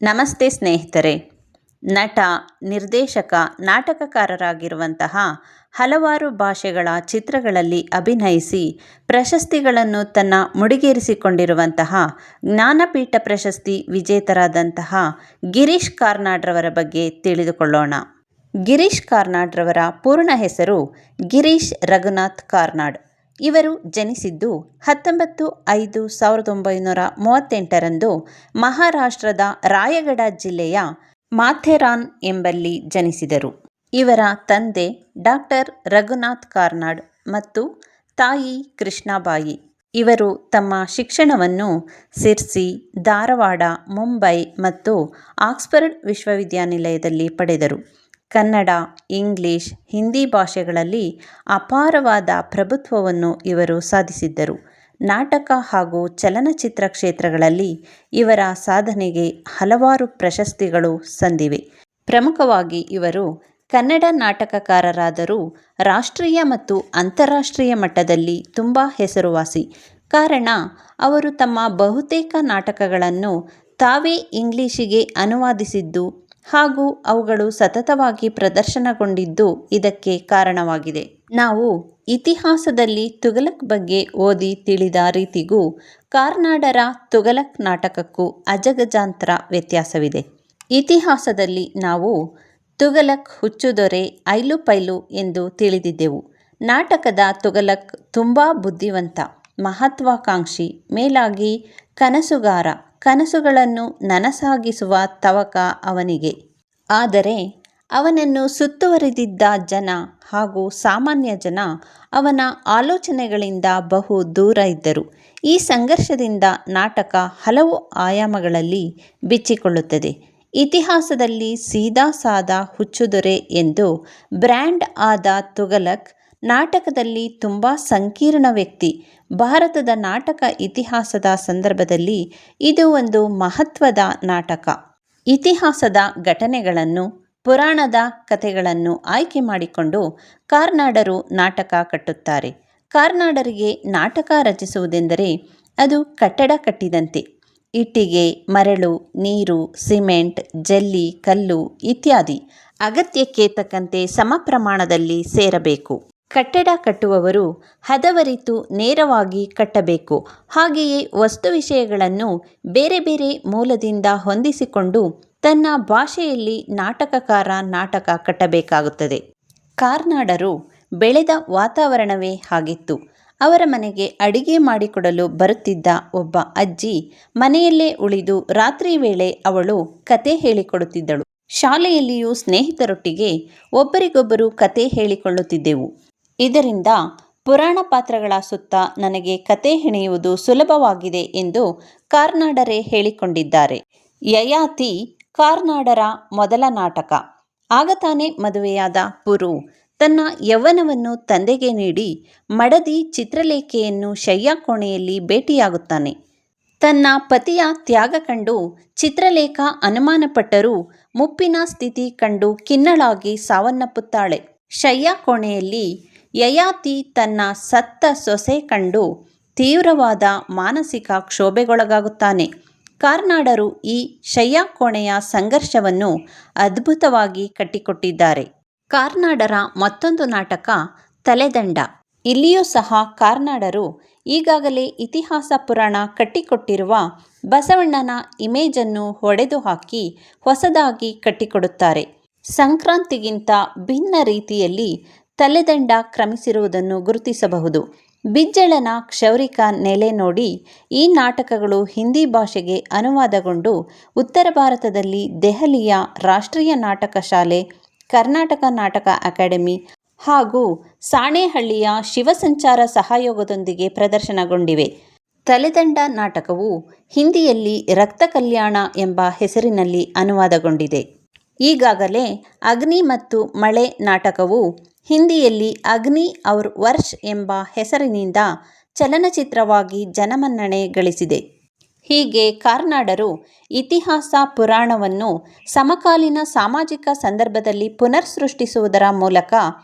ನಮಸ್ತೆ ಸ್ನೇಹಿತರೆ. ನಟ, ನಿರ್ದೇಶಕ, ನಾಟಕಕಾರರಾಗಿರುವಂತಹ ಹಲವಾರು ಭಾಷೆಗಳ ಚಿತ್ರಗಳಲ್ಲಿ ಅಭಿನಯಿಸಿ ಪ್ರಶಸ್ತಿಗಳನ್ನು ತನ್ನ ಮುಡಿಗೇರಿಸಿಕೊಂಡಿರುವಂತಹ ಜ್ಞಾನಪೀಠ ಪ್ರಶಸ್ತಿ ವಿಜೇತರಾದಂತಹ ಗಿರೀಶ್ ಕಾರ್ನಾಡ್ರವರ ಬಗ್ಗೆ ತಿಳಿದುಕೊಳ್ಳೋಣ. ಗಿರೀಶ್ ಕಾರ್ನಾಡ್ರವರ ಪೂರ್ಣ ಹೆಸರು ಗಿರೀಶ್ ರಘುನಾಥ್ ಕಾರ್ನಾಡ್. ಇವರು ಜನಿಸಿದ್ದು 19/5/1938ರಂದು ಮಹಾರಾಷ್ಟ್ರದ ರಾಯಗಢ ಜಿಲ್ಲೆಯ ಮಾಥೆರಾನ್ ಎಂಬಲ್ಲಿ ಜನಿಸಿದರು. ಇವರ ತಂದೆ ಡಾಕ್ಟರ್ ರಘುನಾಥ್ ಕಾರ್ನಾಡ್ ಮತ್ತು ತಾಯಿ ಕೃಷ್ಣಾಬಾಯಿ. ಇವರು ತಮ್ಮ ಶಿಕ್ಷಣವನ್ನು ಸಿರ್ಸಿ, ಧಾರವಾಡ, ಮುಂಬೈ ಮತ್ತು ಆಕ್ಸ್ಫರ್ಡ್ ವಿಶ್ವವಿದ್ಯಾನಿಲಯದಲ್ಲಿ ಪಡೆದರು. ಕನ್ನಡ, ಇಂಗ್ಲಿಷ್, ಹಿಂದಿ ಭಾಷೆಗಳಲ್ಲಿ ಅಪಾರವಾದ ಪ್ರಭುತ್ವವನ್ನು ಇವರು ಸಾಧಿಸಿದ್ದರು. ನಾಟಕ ಹಾಗೂ ಚಲನಚಿತ್ರ ಕ್ಷೇತ್ರಗಳಲ್ಲಿ ಇವರ ಸಾಧನೆಗೆ ಹಲವಾರು ಪ್ರಶಸ್ತಿಗಳು ಸಂದಿವೆ. ಪ್ರಮುಖವಾಗಿ ಇವರು ಕನ್ನಡ ನಾಟಕಕಾರರಾದರೂ ರಾಷ್ಟ್ರೀಯ ಮತ್ತು ಅಂತಾರಾಷ್ಟ್ರೀಯ ಮಟ್ಟದಲ್ಲಿ ತುಂಬ ಹೆಸರುವಾಸಿ. ಕಾರಣ, ಅವರು ತಮ್ಮ ಬಹುತೇಕ ನಾಟಕಗಳನ್ನು ತಾವೇ ಇಂಗ್ಲಿಷಿಗೆ ಅನುವಾದಿಸಿದ್ದು ಹಾಗೂ ಅವುಗಳು ಸತತವಾಗಿ ಪ್ರದರ್ಶನಗೊಂಡಿದ್ದು ಇದಕ್ಕೆ ಕಾರಣವಾಗಿದೆ. ನಾವು ಇತಿಹಾಸದಲ್ಲಿ ತುಘಲಕ್ ಬಗ್ಗೆ ಓದಿ ತಿಳಿದ ರೀತಿಗೂ ಕಾರ್ನಾಡರ ತುಘಲಕ್ ನಾಟಕಕ್ಕೂ ಅಜಗಜಾಂತರ ವ್ಯತ್ಯಾಸವಿದೆ. ಇತಿಹಾಸದಲ್ಲಿ ನಾವು ತುಘಲಕ್ ಹುಚ್ಚುದೊರೆ, ಐಲುಪೈಲು ಎಂದು ತಿಳಿದಿದ್ದೆವು. ನಾಟಕದ ತುಘಲಕ್ ತುಂಬ ಬುದ್ಧಿವಂತ, ಮಹತ್ವಾಕಾಂಕ್ಷಿ, ಮೇಲಾಗಿ ಕನಸುಗಾರ. ಕನಸುಗಳನ್ನು ನನಸಾಗಿಸುವ ತವಕ ಅವನಿಗೆ. ಆದರೆ ಅವನನ್ನು ಸುತ್ತುವರಿದಿದ್ದ ಜನ ಹಾಗೂ ಸಾಮಾನ್ಯ ಜನ ಅವನ ಆಲೋಚನೆಗಳಿಂದ ಬಹು ದೂರ ಇದ್ದರು. ಈ ಸಂಘರ್ಷದಿಂದ ನಾಟಕ ಹಲವು ಆಯಾಮಗಳಲ್ಲಿ ಬಿಚ್ಚಿಕೊಳ್ಳುತ್ತದೆ. ಇತಿಹಾಸದಲ್ಲಿ ಸೀದಾಸಾದಾ ಹುಚ್ಚುದೊರೆ ಎಂದು ಬ್ರ್ಯಾಂಡ್ ಆದ ತುಘಲಕ್ ನಾಟಕದಲ್ಲಿ ತುಂಬ ಸಂಕೀರ್ಣ ವ್ಯಕ್ತಿ. ಭಾರತದ ನಾಟಕ ಇತಿಹಾಸದ ಸಂದರ್ಭದಲ್ಲಿ ಇದು ಒಂದು ಮಹತ್ವದ ನಾಟಕ. ಇತಿಹಾಸದ ಘಟನೆಗಳನ್ನು, ಪುರಾಣದ ಕಥೆಗಳನ್ನು ಆಯ್ಕೆ ಮಾಡಿಕೊಂಡು ಕಾರ್ನಾಡರು ನಾಟಕ ಕಟ್ಟುತ್ತಾರೆ. ಕಾರ್ನಾಡರಿಗೆ ನಾಟಕ ರಚಿಸುವುದೆಂದರೆ ಅದು ಕಟ್ಟಡ ಕಟ್ಟಿದಂತೆ. ಇಟ್ಟಿಗೆ, ಮರಳು, ನೀರು, ಸಿಮೆಂಟ್, ಜಲ್ಲಿ, ಕಲ್ಲು ಇತ್ಯಾದಿ ಅಗತ್ಯಕ್ಕೆ ತಕ್ಕಂತೆ ಸಮ ಪ್ರಮಾಣದಲ್ಲಿ ಸೇರಬೇಕು. ಕಟ್ಟಡ ಕಟ್ಟುವವರು ಹದವರಿತು ನೇರವಾಗಿ ಕಟ್ಟಬೇಕು. ಹಾಗೆಯೇ ವಸ್ತು ವಿಷಯಗಳನ್ನು ಬೇರೆ ಬೇರೆ ಮೂಲದಿಂದ ಹೊಂದಿಸಿಕೊಂಡು ತನ್ನ ಭಾಷೆಯಲ್ಲಿ ನಾಟಕಕಾರ ನಾಟಕ ಕಟ್ಟಬೇಕಾಗುತ್ತದೆ. ಕಾರ್ನಾಡರು ಬೆಳೆದ ವಾತಾವರಣವೇ ಹಾಗಿತ್ತು. ಅವರ ಮನೆಗೆ ಅಡಿಗೆ ಮಾಡಿಕೊಡಲು ಬರುತ್ತಿದ್ದ ಒಬ್ಬ ಅಜ್ಜಿ ಮನೆಯಲ್ಲೇ ಉಳಿದು ರಾತ್ರಿ ವೇಳೆ ಅವಳು ಕತೆ ಹೇಳಿಕೊಡುತ್ತಿದ್ದಳು. ಶಾಲೆಯಲ್ಲಿಯೂ ಸ್ನೇಹಿತರೊಟ್ಟಿಗೆ ಒಬ್ಬರಿಗೊಬ್ಬರು ಕತೆ ಹೇಳಿಕೊಳ್ಳುತ್ತಿದ್ದೆವು. ಇದರಿಂದ ಪುರಾಣ ಪಾತ್ರಗಳ ಸುತ್ತ ನನಗೆ ಕತೆ ಹೆಣೆಯುವುದು ಸುಲಭವಾಗಿದೆ ಎಂದು ಕಾರ್ನಾಡರೇ ಹೇಳಿಕೊಂಡಿದ್ದಾರೆ. ಯಯಾತಿ ಕಾರ್ನಾಡರ ಮೊದಲ ನಾಟಕ. ಆಗ ತಾನೇ ಮದುವೆಯಾದ ಪುರು ತನ್ನ ಯೌವನವನ್ನು ತಂದೆಗೆ ನೀಡಿ ಮಡದಿ ಚಿತ್ರಲೇಖೆಯನ್ನು ಶಯ್ಯಾಕೋಣೆಯಲ್ಲಿ ಭೇಟಿಯಾಗುತ್ತಾನೆ. ತನ್ನ ಪತಿಯ ತ್ಯಾಗ ಕಂಡು ಚಿತ್ರಲೇಖ ಅನುಮಾನಪಟ್ಟರೂ ಮುಪ್ಪಿನ ಸ್ಥಿತಿ ಕಂಡು ಖಿನ್ನಳಾಗಿ ಸಾವನ್ನಪ್ಪುತ್ತಾಳೆ. ಶಯ್ಯಾಕೋಣೆಯಲ್ಲಿ ಯಯಾತಿ ತನ್ನ ಸತ್ತ ಸೊಸೆ ಕಂಡು ತೀವ್ರವಾದ ಮಾನಸಿಕ ಕ್ಷೋಭೆಗೊಳಗಾಗುತ್ತಾನೆ. ಕಾರ್ನಾಡರು ಈ ಶಯ್ಯಾಕೋಣೆಯ ಸಂಘರ್ಷವನ್ನು ಅದ್ಭುತವಾಗಿ ಕಟ್ಟಿಕೊಟ್ಟಿದ್ದಾರೆ. ಕಾರ್ನಾಡರ ಮತ್ತೊಂದು ನಾಟಕ ತಲೆದಂಡ. ಇಲ್ಲಿಯೂ ಸಹ ಕಾರ್ನಾಡರು ಈಗಾಗಲೇ ಇತಿಹಾಸ ಪುರಾಣ ಕಟ್ಟಿಕೊಟ್ಟಿರುವ ಬಸವಣ್ಣನ ಇಮೇಜನ್ನು ಹೊಡೆದು ಹಾಕಿ ಹೊಸದಾಗಿ ಕಟ್ಟಿಕೊಡುತ್ತಾರೆ. ಸಂಕ್ರಾಂತಿಗಿಂತ ಭಿನ್ನ ರೀತಿಯಲ್ಲಿ ತಲೆದಂಡ ಕ್ರಮಿಸಿರುವುದನ್ನು ಗುರುತಿಸಬಹುದು. ಬಿಜ್ಜಳನ ಕ್ಷೌರಿಕ ನೆಲೆ ನೋಡಿ ಈ ನಾಟಕಗಳು ಹಿಂದಿ ಭಾಷೆಗೆ ಅನುವಾದಗೊಂಡು ಉತ್ತರ ಭಾರತದಲ್ಲಿ ದೆಹಲಿಯ ರಾಷ್ಟ್ರೀಯ ನಾಟಕ ಶಾಲೆ, ಕರ್ನಾಟಕ ನಾಟಕ ಅಕಾಡೆಮಿ ಹಾಗೂ ಸಾಣೇಹಳ್ಳಿಯ ಶಿವಸಂಚಾರ ಸಹಯೋಗದೊಂದಿಗೆ ಪ್ರದರ್ಶನಗೊಂಡಿವೆ. ತಲೆದಂಡ ನಾಟಕವು ಹಿಂದಿಯಲ್ಲಿ ರಕ್ತ ಕಲ್ಯಾಣ ಎಂಬ ಹೆಸರಿನಲ್ಲಿ ಅನುವಾದಗೊಂಡಿದೆ. ಈಗಾಗಲೇ ಅಗ್ನಿ ಮತ್ತು ಮಳೆ ನಾಟಕವು ಹಿಂದಿಯಲ್ಲಿ ಅಗ್ನಿ ಔರ್ ವರ್ಷ್ ಎಂಬ ಹೆಸರಿನಿಂದ ಚಲನಚಿತ್ರವಾಗಿ ಜನಮನ್ನಣೆ ಗಳಿಸಿದೆ. ಹೀಗೆ ಕಾರ್ನಾಡರು ಇತಿಹಾಸ ಪುರಾಣವನ್ನು ಸಮಕಾಲೀನ ಸಾಮಾಜಿಕ ಸಂದರ್ಭದಲ್ಲಿ ಪುನರ್ ಸೃಷ್ಟಿಸುವುದರ ಮೂಲಕ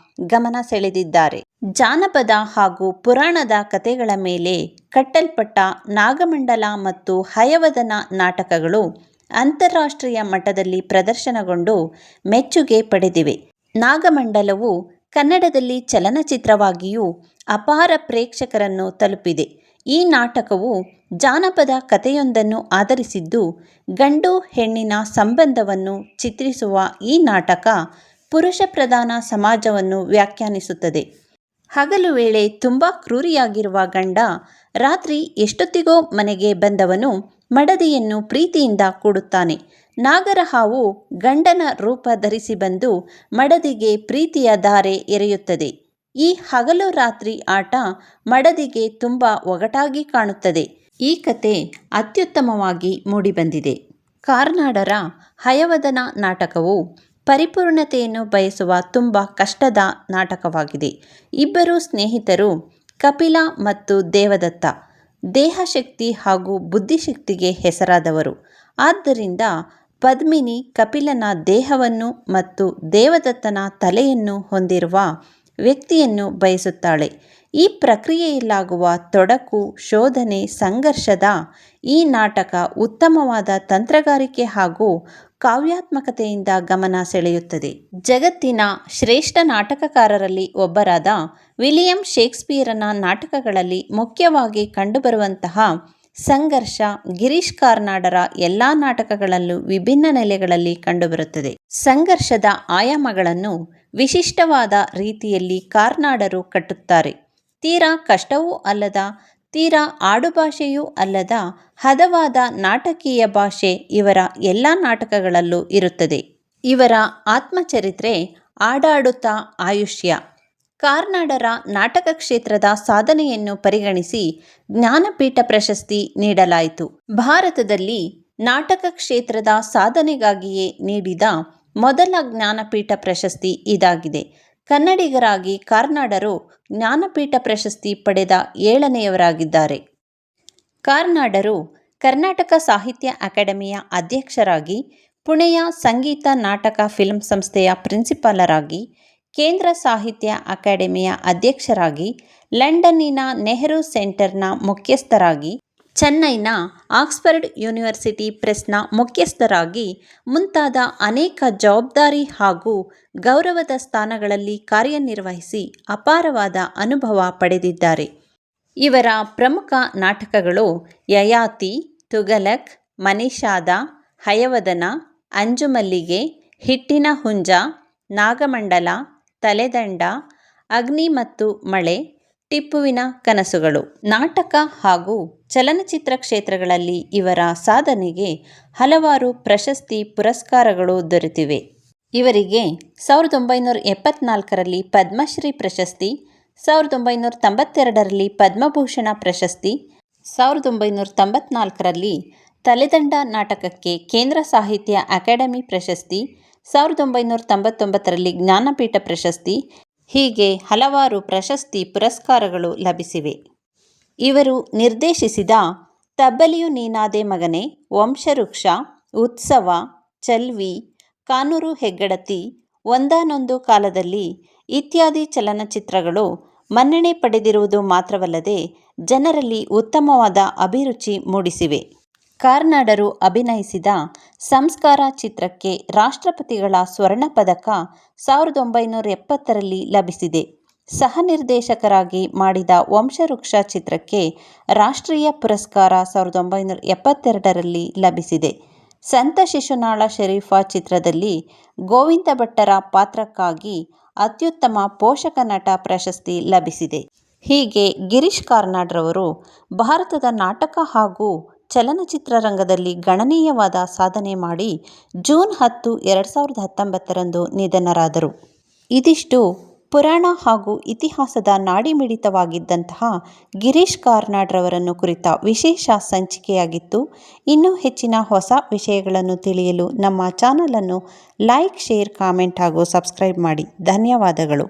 ಗಮನ ಸೆಳೆದಿದ್ದಾರೆ. ಜಾನಪದ ಹಾಗೂ ಪುರಾಣದ ಕಥೆಗಳ ಮೇಲೆ ಕಟ್ಟಲ್ಪಟ್ಟ ನಾಗಮಂಡಲ ಮತ್ತು ಹಯವದನ ನಾಟಕಗಳು ಅಂತಾರಾಷ್ಟ್ರೀಯ ಮಟ್ಟದಲ್ಲಿ ಪ್ರದರ್ಶನಗೊಂಡು ಮೆಚ್ಚುಗೆ ಪಡೆದಿವೆ. ನಾಗಮಂಡಲವು ಕನ್ನಡದಲ್ಲಿ ಚಲನಚಿತ್ರವಾಗಿಯೂ ಅಪಾರ ಪ್ರೇಕ್ಷಕರನ್ನು ತಲುಪಿದೆ. ಈ ನಾಟಕವು ಜಾನಪದ ಕಥೆಯೊಂದನ್ನು ಆಧರಿಸಿದ್ದು, ಗಂಡು ಹೆಣ್ಣಿನ ಸಂಬಂಧವನ್ನು ಚಿತ್ರಿಸುವ ಈ ನಾಟಕ ಪುರುಷ ಪ್ರಧಾನ ಸಮಾಜವನ್ನು ವ್ಯಾಖ್ಯಾನಿಸುತ್ತದೆ. ಹಗಲು ವೇಳೆ ತುಂಬ ಕ್ರೂರಿಯಾಗಿರುವ ಗಂಡ ರಾತ್ರಿ ಎಷ್ಟೊತ್ತಿಗೋ ಮನೆಗೆ ಬಂದವನು ಮಡದಿಯನ್ನು ಪ್ರೀತಿಯಿಂದ ಕೂಡುತ್ತಾನೆ. ನಾಗರ ಹಾವು ಗಂಡನ ರೂಪ ಧರಿಸಿ ಬಂದು ಮಡದಿಗೆ ಪ್ರೀತಿಯ ಧಾರೆ ಎರೆಯುತ್ತದೆ. ಈ ಹಗಲು ರಾತ್ರಿ ಆಟ ಮಡದಿಗೆ ತುಂಬ ಒಗಟಾಗಿ ಕಾಣುತ್ತದೆ. ಈ ಕತೆ ಅತ್ಯುತ್ತಮವಾಗಿ ಮೂಡಿಬಂದಿದೆ. ಕಾರ್ನಾಡರ ಹಯವದನ ನಾಟಕವು ಪರಿಪೂರ್ಣತೆಯನ್ನು ಬಯಸುವ ತುಂಬ ಕಷ್ಟದ ನಾಟಕವಾಗಿದೆ. ಇಬ್ಬರು ಸ್ನೇಹಿತರು ಕಪಿಲ ಮತ್ತು ದೇವದತ್ತ ದೇಹಶಕ್ತಿ ಹಾಗೂ ಬುದ್ಧಿಶಕ್ತಿಗೆ ಹೆಸರಾದವರು. ಆದ್ದರಿಂದ ಪದ್ಮಿನಿ ಕಪಿಲನ ದೇಹವನ್ನು ಮತ್ತು ದೇವದತ್ತನ ತಲೆಯನ್ನು ಹೊಂದಿರುವ ವ್ಯಕ್ತಿಯನ್ನು ಬಯಸುತ್ತಾಳೆ. ಈ ಪ್ರಕ್ರಿಯೆಯಲ್ಲಾಗುವ ತೊಡಕು, ಶೋಧನೆ, ಸಂಘರ್ಷದ ಈ ನಾಟಕ ಉತ್ತಮವಾದ ತಂತ್ರಗಾರಿಕೆ ಹಾಗೂ ಕಾವ್ಯಾತ್ಮಕತೆಯಿಂದ ಗಮನ ಸೆಳೆಯುತ್ತದೆ. ಜಗತ್ತಿನ ಶ್ರೇಷ್ಠ ನಾಟಕಕಾರರಲ್ಲಿ ಒಬ್ಬರಾದ ವಿಲಿಯಂ ಶೇಕ್ಸ್ಪಿಯರನ ನಾಟಕಗಳಲ್ಲಿ ಮುಖ್ಯವಾಗಿ ಕಂಡುಬರುವಂತಹ ಸಂಘರ್ಷ ಗಿರೀಶ್ ಕಾರ್ನಾಡರ ಎಲ್ಲ ನಾಟಕಗಳಲ್ಲೂ ವಿಭಿನ್ನ ನೆಲೆಗಳಲ್ಲಿ ಕಂಡುಬರುತ್ತದೆ. ಸಂಘರ್ಷದ ಆಯಾಮಗಳನ್ನು ವಿಶಿಷ್ಟವಾದ ರೀತಿಯಲ್ಲಿ ಕಾರ್ನಾಡರು ಕಟ್ಟುತ್ತಾರೆ. ತೀರಾ ಕಷ್ಟವೂ ಅಲ್ಲದ, ತೀರಾ ಆಡುಭಾಷೆಯೂ ಅಲ್ಲದ ಹದವಾದ ನಾಟಕೀಯ ಭಾಷೆ ಇವರ ಎಲ್ಲ ನಾಟಕಗಳಲ್ಲೂ ಇರುತ್ತದೆ. ಇವರ ಆತ್ಮಚರಿತ್ರೆ ಆಡಾಡುತ್ತಾ ಆಯುಷ್ಯ. ಕಾರ್ನಾಡರ ನಾಟಕ ಕ್ಷೇತ್ರದ ಸಾಧನೆಯನ್ನು ಪರಿಗಣಿಸಿ ಜ್ಞಾನಪೀಠ ಪ್ರಶಸ್ತಿ ನೀಡಲಾಯಿತು. ಭಾರತದಲ್ಲಿ ನಾಟಕ ಕ್ಷೇತ್ರದ ಸಾಧನೆಗಾಗಿಯೇ ನೀಡಿದ ಮೊದಲ ಜ್ಞಾನಪೀಠ ಪ್ರಶಸ್ತಿ ಇದಾಗಿದೆ. ಕನ್ನಡಿಗರಾಗಿ ಕಾರ್ನಾಡರು ಜ್ಞಾನಪೀಠ ಪ್ರಶಸ್ತಿ ಪಡೆದ 7ನೇಯವರಾಗಿದ್ದಾರೆ. ಕಾರ್ನಾಡರು ಕರ್ನಾಟಕ ಸಾಹಿತ್ಯ ಅಕಾಡೆಮಿಯ ಅಧ್ಯಕ್ಷರಾಗಿ, ಪುಣೆಯ ಸಂಗೀತ ನಾಟಕ ಫಿಲ್ಮ್ ಸಂಸ್ಥೆಯ ಪ್ರಿನ್ಸಿಪಾಲರಾಗಿ, ಕೇಂದ್ರ ಸಾಹಿತ್ಯ ಅಕಾಡೆಮಿಯ ಅಧ್ಯಕ್ಷರಾಗಿ, ಲಂಡನ್ನಿನ ನೆಹರು ಸೆಂಟರ್ನ ಮುಖ್ಯಸ್ಥರಾಗಿ, ಚೆನ್ನೈನ ಆಕ್ಸ್ಫರ್ಡ್ ಯೂನಿವರ್ಸಿಟಿ ಪ್ರೆಸ್ನ ಮುಖ್ಯಸ್ಥರಾಗಿ ಮುಂತಾದ ಅನೇಕ ಜವಾಬ್ದಾರಿ ಹಾಗೂ ಗೌರವದ ಸ್ಥಾನಗಳಲ್ಲಿ ಕಾರ್ಯನಿರ್ವಹಿಸಿ ಅಪಾರವಾದ ಅನುಭವ ಪಡೆದಿದ್ದಾರೆ. ಇವರ ಪ್ರಮುಖ ನಾಟಕಗಳು ಯಯಾತಿ, ತುಘಲಕ್, ಮನಿಷಾದ, ಹಯವದನ, ಅಂಜುಮಲ್ಲಿಗೆ, ಹಿಟ್ಟಿನ ಹುಂಜ, ನಾಗಮಂಡಲ, ತಲೆದಂಡ, ಅಗ್ನಿ ಮತ್ತು ಮಳೆ, ಟಿಪ್ಪುವಿನ ಕನಸುಗಳು. ನಾಟಕ ಹಾಗೂ ಚಲನಚಿತ್ರ ಕ್ಷೇತ್ರಗಳಲ್ಲಿ ಇವರ ಸಾಧನೆಗೆ ಹಲವಾರು ಪ್ರಶಸ್ತಿ, ಪುರಸ್ಕಾರಗಳು ದೊರೆತಿವೆ. ಇವರಿಗೆ 1974ರಲ್ಲಿ ಪದ್ಮಶ್ರೀ ಪ್ರಶಸ್ತಿ, 1992ರಲ್ಲಿ ಪದ್ಮಭೂಷಣ ಪ್ರಶಸ್ತಿ, 1994ರಲ್ಲಿ ತಲೆದಂಡ ನಾಟಕಕ್ಕೆ ಕೇಂದ್ರ ಸಾಹಿತ್ಯ ಅಕಾಡೆಮಿ ಪ್ರಶಸ್ತಿ, 1999ರಲ್ಲಿ ಜ್ಞಾನಪೀಠ ಪ್ರಶಸ್ತಿ, ಹೀಗೆ ಹಲವಾರು ಪ್ರಶಸ್ತಿ, ಪುರಸ್ಕಾರಗಳು ಲಭಿಸಿವೆ. ಇವರು ನಿರ್ದೇಶಿಸಿದ ತಬ್ಬಲಿಯು ನೀನಾದೆ ಮಗನೇ, ವಂಶವೃಕ್ಷ, ಉತ್ಸವ, ಚಲ್ವಿ, ಕಾನೂರು ಹೆಗ್ಗಡತಿ, ಒಂದಾನೊಂದು ಕಾಲದಲ್ಲಿ ಇತ್ಯಾದಿ ಚಲನಚಿತ್ರಗಳು ಮನ್ನಣೆ ಪಡೆದಿರುವುದು ಮಾತ್ರವಲ್ಲದೆ ಜನರಲ್ಲಿ ಉತ್ತಮವಾದ ಅಭಿರುಚಿ ಮೂಡಿಸಿವೆ. ಕಾರ್ನಾಡರು ಅಭಿನಯಿಸಿದ ಸಂಸ್ಕಾರ ಚಿತ್ರಕ್ಕೆ ರಾಷ್ಟ್ರಪತಿಗಳ ಸ್ವರ್ಣ ಪದಕ 1970ರಲ್ಲಿ ಲಭಿಸಿದೆ. ಸಹ ನಿರ್ದೇಶಕರಾಗಿ ಮಾಡಿದ ವಂಶವೃಕ್ಷ ಚಿತ್ರಕ್ಕೆ ರಾಷ್ಟ್ರೀಯ ಪುರಸ್ಕಾರ 1972ರಲ್ಲಿ ಲಭಿಸಿದೆ. ಸಂತ ಶಿಶುನಾಳ ಶರೀಫ ಚಿತ್ರದಲ್ಲಿ ಗೋವಿಂದ ಭಟ್ಟರ ಪಾತ್ರಕ್ಕಾಗಿ ಅತ್ಯುತ್ತಮ ಪೋಷಕ ನಟ ಪ್ರಶಸ್ತಿ ಲಭಿಸಿದೆ. ಹೀಗೆ ಗಿರೀಶ್ ಕಾರ್ನಾಡ್ರವರು ಭಾರತದ ನಾಟಕ ಹಾಗೂ ಚಲನಚಿತ್ರರಂಗದಲ್ಲಿ ಗಣನೀಯವಾದ ಸಾಧನೆ ಮಾಡಿ ಜೂನ್ 10, 2019ರಂದು ನಿಧನರಾದರು. ಇದಿಷ್ಟು ಪುರಾಣ ಹಾಗೂ ಇತಿಹಾಸದ ನಾಡಿಮಿಡಿತವಾಗಿದ್ದಂತಹ ಗಿರೀಶ್ ಕಾರ್ನಾಡ್ರವರನ್ನು ಕುರಿತ ವಿಶೇಷ ಸಂಚಿಕೆಯಾಗಿತ್ತು. ಇನ್ನೂ ಹೆಚ್ಚಿನ ಹೊಸ ವಿಷಯಗಳನ್ನು ತಿಳಿಯಲು ನಮ್ಮ ಚಾನಲನ್ನು ಲೈಕ್, ಶೇರ್, ಕಾಮೆಂಟ್ ಹಾಗೂ ಸಬ್ಸ್ಕ್ರೈಬ್ ಮಾಡಿ. ಧನ್ಯವಾದಗಳು.